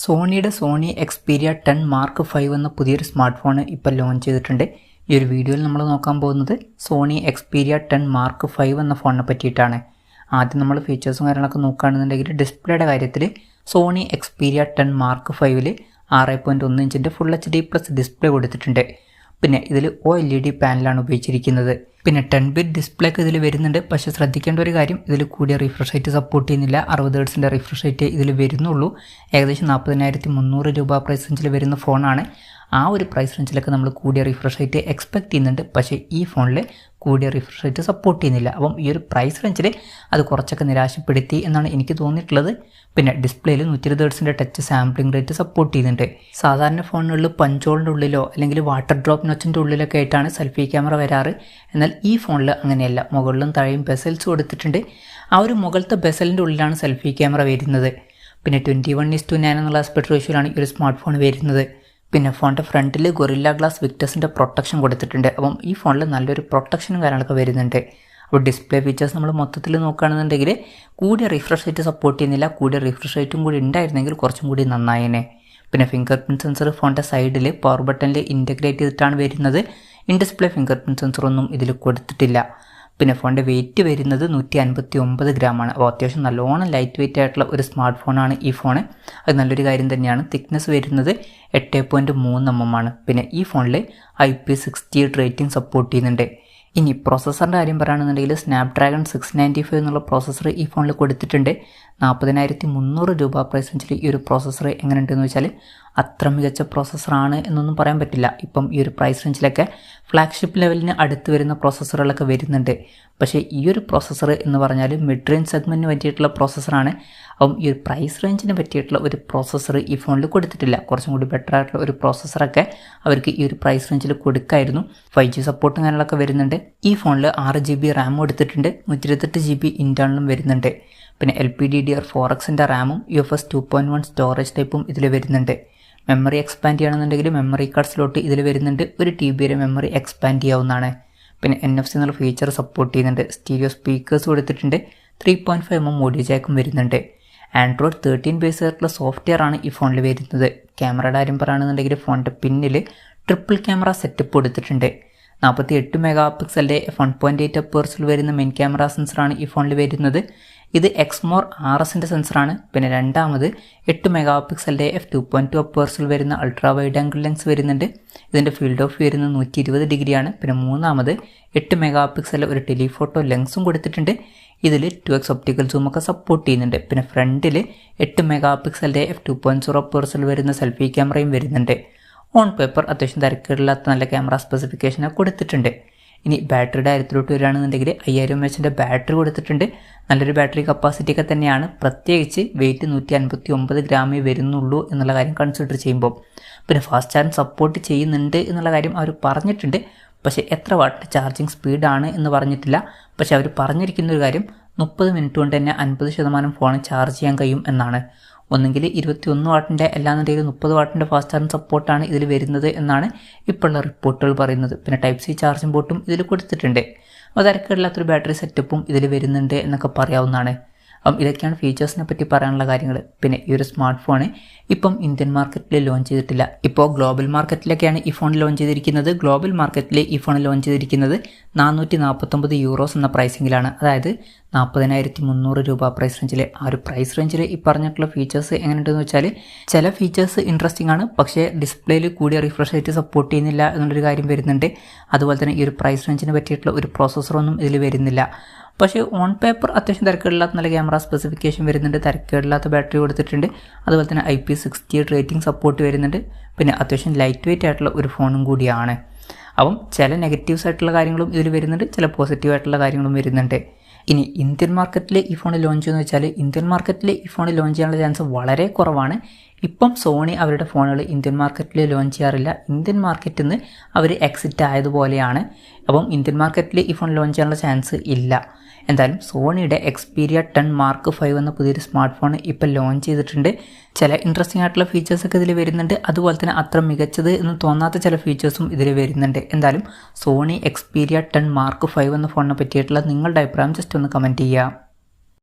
സോണിയുടെ Sony Xperia 10 mark 5 എന്ന പുതിയൊരു smart phone ഇപ്പോൾ ലോഞ്ച് ചെയ്തിട്ടുണ്ട്. ഈ ഒരു വീഡിയോയിൽ നമ്മൾ നോക്കാൻ പോകുന്നത് സോണി എക്സ്പീരിയ 10 മാർക്ക് 5 എന്ന ഫോണിനെ പറ്റിയിട്ടാണ്. ആദ്യം നമ്മൾ ഫീച്ചേഴ്സും കാര്യങ്ങളൊക്കെ നോക്കുകയാണെന്നുണ്ടെങ്കിൽ ഡിസ്പ്ലേയുടെ കാര്യത്തിൽ സോണി എക്സ്പീരിയ 10 മാർക്ക് 5ൽ 6.1 ഇഞ്ചിൻ്റെ ഫുൾ HD പ്ലസ് ഡിസ്പ്ലേ കൊടുത്തിട്ടുണ്ട്. പിന്നെ ഇതിൽ OLED പാനലാണ് ഉപയോഗിച്ചിരിക്കുന്നത്. പിന്നെ 10 ബിറ്റ് ഡിസ്പ്ലേ ഒക്കെ ഇതിൽ വരുന്നുണ്ട്. പക്ഷേ ശ്രദ്ധിക്കേണ്ട ഒരു കാര്യം, ഇതിൽ കൂടിയ റിഫ്രഷ് റേറ്റ് സപ്പോർട്ട് ചെയ്യുന്നില്ല. 60 ഹെർട്സിൻ്റെ റിഫ്രഷ് റേറ്റ് ഇതിൽ വരുന്നുള്ളൂ. ഏകദേശം 40,300 രൂപ പ്രൈസ് റേഞ്ചിൽ വരുന്ന ഫോണാണ്. ആ ഒരു പ്രൈസ് റേഞ്ചിലൊക്കെ നമ്മൾ കൂടിയ റിഫ്രഷ് റേറ്റ് എക്സ്പെക്ട് ചെയ്യുന്നുണ്ട്. പക്ഷേ ഈ ഫോണിൽ കൂടിയ റിഫ്രഷ് റേറ്റ് സപ്പോർട്ട് ചെയ്യുന്നില്ല. അപ്പം ഈ ഒരു പ്രൈസ് റേഞ്ചിൽ അത് കുറച്ചൊക്കെ നിരാശപ്പെടുത്തി എന്നാണ് എനിക്ക് തോന്നിയിട്ടുള്ളത്. പിന്നെ ഡിസ്പ്ലേയിൽ 120 ഹെർട്സിൻ്റെ ടച്ച് സാമ്പിളിംഗ് റേറ്റ് സപ്പോർട്ട് ചെയ്യുന്നുണ്ട്. സാധാരണ ഫോണുകളിൽ പഞ്ചോളിൻ്റെ ഉള്ളിലോ അല്ലെങ്കിൽ വാട്ടർ ഡ്രോപ്പ് നോച്ചിൻ്റെ ഉള്ളിലൊക്കെ ആയിട്ടാണ് സെൽഫി ക്യാമറ വരാറ്. എന്നാൽ ഈ ഫോണിൽ അങ്ങനെയല്ല. മുകളിലും താഴെയും ബെസൽസ് കൊടുത്തിട്ടുണ്ട്. ആ ഒരു മുകളിലത്തെ ബെസലിൻ്റെ ഉള്ളിലാണ് സെൽഫി ക്യാമറ വരുന്നത്. പിന്നെ 21:9 എന്നുള്ള ആസ്പെക്ട് റേഷ്യോയിലാണ് ഈ ഒരു സ്മാർട്ട് ഫോൺ വരുന്നത്. പിന്നെ ഫോണിൻ്റെ ഫ്രണ്ടിൽ ഗൊറില്ല ഗ്ലാസ് വിക്ടസിൻ്റെ പ്രൊട്ടക്ഷൻ കൊടുത്തിട്ടുണ്ട്. അപ്പം ഈ ഫോണിൽ നല്ലൊരു പ്രൊട്ടക്ഷനും കാര്യങ്ങളൊക്കെ വരുന്നുണ്ട്. അപ്പോൾ ഡിസ്പ്ലേ ഫീച്ചേഴ്സ് നമ്മൾ മൊത്തത്തിൽ നോക്കുകയാണെന്നുണ്ടെങ്കിൽ കൂടിയ റിഫ്രഷ് റേറ്റ് സപ്പോർട്ട് ചെയ്യുന്നില്ല. കൂടിയ റിഫ്രഷ് റേറ്റും കൂടി ഉണ്ടായിരുന്നെങ്കിൽ കുറച്ചും കൂടി നന്നായേനെ. പിന്നെ ഫിംഗർ പ്രിൻറ്റ് സെൻസർ ഫോണിൻ്റെ സൈഡിൽ പവർ ബട്ടണിൽ ഇൻറ്റഗ്രേറ്റ് ചെയ്തിട്ടാണ് വരുന്നത്. ഇൻ ഡിസ്പ്ലേ ഫിംഗർ പ്രിൻറ്റ് സെൻസറൊന്നും ഇതിൽ കൊടുത്തിട്ടില്ല. പിന്നെ ഫോണിൻ്റെ വെയിറ്റ് വരുന്നത് 159 ഗ്രാമാണ്. അപ്പോൾ അത്യാവശ്യം നല്ലോണം ലൈറ്റ് വെയിറ്റ് ആയിട്ടുള്ള ഒരു സ്മാർട്ട് ഫോണാണ് ഈ ഫോൺ. അത് നല്ലൊരു കാര്യം തന്നെയാണ്. തിക്നെസ് വരുന്നത് 8.3 mm ആണ്. പിന്നെ ഈ ഫോണിൽ IP68 റേറ്റിംഗ് സപ്പോർട്ട് ചെയ്യുന്നുണ്ട്. ഇനി പ്രോസസ്സറിൻ്റെ കാര്യം പറയുകയാണെന്നുണ്ടെങ്കിൽ സ്നാപ്ഡ്രാഗൺ 695 എന്നുള്ള പ്രോസസ്സർ ഈ ഫോണിൽ കൊടുത്തിട്ടുണ്ട്. 40,300 രൂപ പ്രൈസ് റേഞ്ചിൽ ഈ ഒരു പ്രോസസ്സർ എങ്ങനെയുണ്ടെന്ന് വെച്ചാൽ അത്ര മികച്ച പ്രോസസ്സറാണ് എന്നൊന്നും പറയാൻ പറ്റില്ല. ഇപ്പം ഈ ഒരു പ്രൈസ് റേഞ്ചിലൊക്കെ ഫ്ലാഗ്ഷിപ്പ് ലെവലിന് അടുത്ത് വരുന്ന പ്രോസസ്സറുകളൊക്കെ വരുന്നുണ്ട്. പക്ഷേ ഈ ഒരു പ്രോസസ്സർ എന്ന് പറഞ്ഞാൽ മിഡ് റേഞ്ച് സെഗ്മെൻറ്റിന് പറ്റിയിട്ടുള്ള പ്രോസസ്സറാണ്. അപ്പം ഈ ഒരു പ്രൈസ് റേഞ്ചിന് പറ്റിയിട്ടുള്ള ഒരു പ്രോസസ്സർ ഈ ഫോണിൽ കൊടുത്തിട്ടില്ല. കുറച്ചും കൂടി ബെറ്റർ ആയിട്ടുള്ള ഒരു പ്രോസസ്സറൊക്കെ അവർക്ക് ഈ ഒരു പ്രൈസ് റേഞ്ചിൽ കൊടുക്കായിരുന്നു. 5G സപ്പോർട്ടും കാര്യങ്ങളൊക്കെ വരുന്നുണ്ട്. ഈ ഫോണിൽ 6 GB റാം കൊടുത്തിട്ടുണ്ട്. 128 GB ഇൻറ്റേർണലും വരുന്നുണ്ട്. പിന്നെ LPDDR4Xൻ്റെ റാമും UFS 2.1 സ്റ്റോറേജ് ടൈപ്പും ഇതിൽ വരുന്നുണ്ട്. മെമ്മറി എക്സ്പാൻഡ് ചെയ്യണമെന്നുണ്ടെങ്കിൽ മെമ്മറി കാർഡ് സ്ലോട്ട് ഇതിൽ വരുന്നുണ്ട്. 1 TB വരെ മെമ്മറി എക്സ്പാൻഡ് ചെയ്യാവുന്നതാണ്. പിന്നെ NFC എന്നുള്ള ഫീച്ചർ സപ്പോർട്ട് ചെയ്യുന്നുണ്ട്. സ്റ്റീരിയോ സ്പീക്കേഴ്സ് കൊടുത്തിട്ടുണ്ട്. 3.5 mm ഓഡിയോ ജാക്കും വരുന്നുണ്ട്. Android 13 ബേസ് ആയിട്ടുള്ള സോഫ്റ്റ്വെയർ ആണ് ഈ ഫോണിൽ വരുന്നത്. ക്യാമറയുടെ കാര്യം പറയുകയാണെന്നുണ്ടെങ്കിൽ ഫോണിൻ്റെ പിന്നിൽ ട്രിപ്പിൾ ക്യാമറ സെറ്റപ്പ് കൊടുത്തിട്ടുണ്ട്. 48 മെഗാ പിക്സലിൻ്റെ f1.8 അപ്പേഴ്സിൽ വരുന്ന മെയിൻ ക്യാമറ സെൻസറാണ് ഈ ഫോണിൽ വരുന്നത്. ഇത് എക്സ്മോർ RSൻ്റെ സെൻസറാണ്. പിന്നെ രണ്ടാമത് 8 മെഗാ പിക്സലിൻ്റെ f2.2 അപ്പേഴ്സിൽ വരുന്ന അൾട്രാ വൈഡ് ആംഗിൾ ലെൻസ് വരുന്നുണ്ട്. ഇതിൻ്റെ ഫീൽഡ് ഓഫ് വരുന്നത് 120 ഡിഗ്രിയാണ്. പിന്നെ മൂന്നാമത് 8 മെഗാ പിക്സലിൽ ഒരു ടെലിഫോട്ടോ ലെൻസും കൊടുത്തിട്ടുണ്ട്. ഇതിൽ 2x ഒപ്റ്റിക്കൽ സൂമൊക്കെ സപ്പോർട്ട് ചെയ്യുന്നുണ്ട്. പിന്നെ ഫ്രണ്ടിൽ 8 മെഗാ പിക്സലിൻ്റെ f2.0 അപ്പേഴ്സിൽ വരുന്ന സെൽഫി ക്യാമറയും വരുന്നുണ്ട്. ഓൺ പേപ്പർ അത്യാവശ്യം തിരക്കേടില്ലാത്ത നല്ല ക്യാമറ സ്പെസിഫിക്കേഷനൊക്കെ കൊടുത്തിട്ടുണ്ട്. ഇനി ബാറ്ററിയുടെ കാര്യത്തിലോട്ട് വരികയാണെന്നുണ്ടെങ്കിൽ 5000 mAh ബാറ്ററി കൊടുത്തിട്ടുണ്ട്. നല്ലൊരു ബാറ്ററി കപ്പാസിറ്റി ഒക്കെ തന്നെയാണ്. പ്രത്യേകിച്ച് വെയിറ്റ് 159 ഗ്രാമേ വരുന്നുള്ളൂ എന്നുള്ള കാര്യം കൺസിഡർ ചെയ്യുമ്പോൾ. പിന്നെ ഫാസ്റ്റ് ചാർജിങ് സപ്പോർട്ട് ചെയ്യുന്നുണ്ട് എന്നുള്ള കാര്യം അവർ പറഞ്ഞിട്ടുണ്ട്. പക്ഷേ എത്ര വാട്ട് ചാർജിങ് സ്പീഡാണ് എന്ന് പറഞ്ഞിട്ടില്ല. പക്ഷേ അവർ പറഞ്ഞിരിക്കുന്ന ഒരു കാര്യം 30 മിനിറ്റ് കൊണ്ട് തന്നെ 50% ഫോൺ ചാർജ് ചെയ്യാൻ കഴിയും എന്നാണ്. ഒന്നെങ്കിൽ 21 വാട്ടിൻ്റെ അല്ലാന്നുണ്ടെങ്കിൽ 30 വാട്ടിൻ്റെ ഫാസ്റ്റ് ചാർജിങ് സപ്പോർട്ടാണ് ഇതിൽ വരുന്നത് എന്നാണ് ഇപ്പോഴുള്ള റിപ്പോർട്ടുകൾ പറയുന്നത്. പിന്നെ ടൈപ്പ് C ചാർജിങ് പോർട്ടും ഇതിൽ കൊടുത്തിട്ടുണ്ട്. അപ്പോൾ തിരക്കേടില്ലാത്തൊരു ബാറ്ററി സെറ്റപ്പും ഇതിൽ വരുന്നുണ്ട് എന്നൊക്കെ പറയാവുന്നതാണ്. അപ്പം ഇതൊക്കെയാണ് ഫീച്ചേഴ്സിനെ പറ്റി പറയാനുള്ള കാര്യങ്ങൾ. പിന്നെ ഈ ഒരു സ്മാർട്ട് ഫോൺ ഇപ്പം ഇന്ത്യൻ മാർക്കറ്റിൽ ലോഞ്ച് ചെയ്തിട്ടില്ല. ഇപ്പോൾ ഗ്ലോബൽ മാർക്കറ്റിലൊക്കെയാണ് ഈ ഫോൺ ലോഞ്ച് ചെയ്തിരിക്കുന്നത്. ഗ്ലോബൽ മാർക്കറ്റിൽ ഈ ഫോൺ ലോഞ്ച് ചെയ്തിരിക്കുന്നത് 449 യൂറോസ് എന്ന പ്രൈസിങ്ങിലാണ്. അതായത് 40,300 രൂപ പ്രൈസ് റേഞ്ചിൽ. ആ ഒരു പ്രൈസ് റേഞ്ചിൽ ഈ പറഞ്ഞിട്ടുള്ള ഫീച്ചേഴ്സ് എങ്ങനെയുണ്ടെന്ന് വെച്ചാൽ ചില ഫീച്ചേഴ്സ് ഇൻട്രസ്റ്റിംഗ് ആണ്. പക്ഷേ ഡിസ്പ്ലേയിൽ കൂടിയ റിഫ്രഷ് റേറ്റ് സപ്പോർട്ട് ചെയ്യുന്നില്ല എന്നുള്ളൊരു കാര്യം വരുന്നുണ്ട്. അതുപോലെ തന്നെ ഈ ഒരു പ്രൈസ് റേഞ്ചിന് പറ്റിയിട്ടുള്ള ഒരു പ്രോസസ്സറൊന്നും ഇതിൽ വരുന്നില്ല. പക്ഷേ ഓൺ പേപ്പർ അത്യാവശ്യം തിരക്കേടില്ലാത്ത നല്ല ക്യാമറ സ്പെസിഫിക്കേഷൻ വരുന്നുണ്ട്. തിരക്കേടില്ലാത്ത ബാറ്ററി കൊടുത്തിട്ടുണ്ട്. അതുപോലെ തന്നെ IP68 റേറ്റിംഗ് സപ്പോർട്ട് വരുന്നുണ്ട്. പിന്നെ അത്യാവശ്യം ലൈറ്റ് വെയിറ്റ് ആയിട്ടുള്ള ഒരു ഫോണും കൂടിയാണ്. അപ്പം ചില നെഗറ്റീവ്സ് ആയിട്ടുള്ള കാര്യങ്ങളും ഇതിൽ വരുന്നുണ്ട്, ചില പോസിറ്റീവ് ആയിട്ടുള്ള കാര്യങ്ങളും വരുന്നുണ്ട്. ഇനി ഇന്ത്യൻ മാർക്കറ്റിൽ ഈ ഫോൺ ലോഞ്ച് ചെയ്യുമെന്ന് വെച്ചാൽ ഇന്ത്യൻ മാർക്കറ്റിൽ ഈ ഫോൺ ലോഞ്ച് ചെയ്യാനുള്ള ചാൻസ് വളരെ കുറവാണ്. ഇപ്പം സോണി അവരുടെ ഫോണുകൾ ഇന്ത്യൻ മാർക്കറ്റിൽ ലോഞ്ച് ചെയ്യാറില്ല. ഇന്ത്യൻ മാർക്കറ്റിൽ നിന്ന് അവർ എക്സിറ്റ് ആയതുപോലെയാണ്. അപ്പം ഇന്ത്യൻ മാർക്കറ്റിൽ ഈ ഫോൺ ലോഞ്ച് ചെയ്യാനുള്ള ചാൻസ് ഇല്ല. എന്തായാലും സോണിയുടെ എക്സ്പീരിയ 10 മാർക്ക് 5 എന്ന പുതിയൊരു സ്മാർട്ട് ഫോൺ ഇപ്പോൾ ലോഞ്ച് ചെയ്തിട്ടുണ്ട്. ചില ഇൻട്രസ്റ്റിംഗ് ആയിട്ടുള്ള ഫീച്ചേഴ്സൊക്കെ ഇതിൽ വരുന്നുണ്ട്. അതുപോലെ തന്നെ അത്ര മികച്ചത് എന്ന് തോന്നാത്ത ചില ഫീച്ചേഴ്സും ഇതിൽ വരുന്നുണ്ട്. എന്തായാലും സോണി എക്സ്പീരിയ 10 മാർക്ക് 5 എന്ന ഫോണിനെ പറ്റിയിട്ടുള്ള നിങ്ങളുടെ അഭിപ്രായം ജസ്റ്റ് ഒന്ന് കമൻറ്റ് ചെയ്യുക.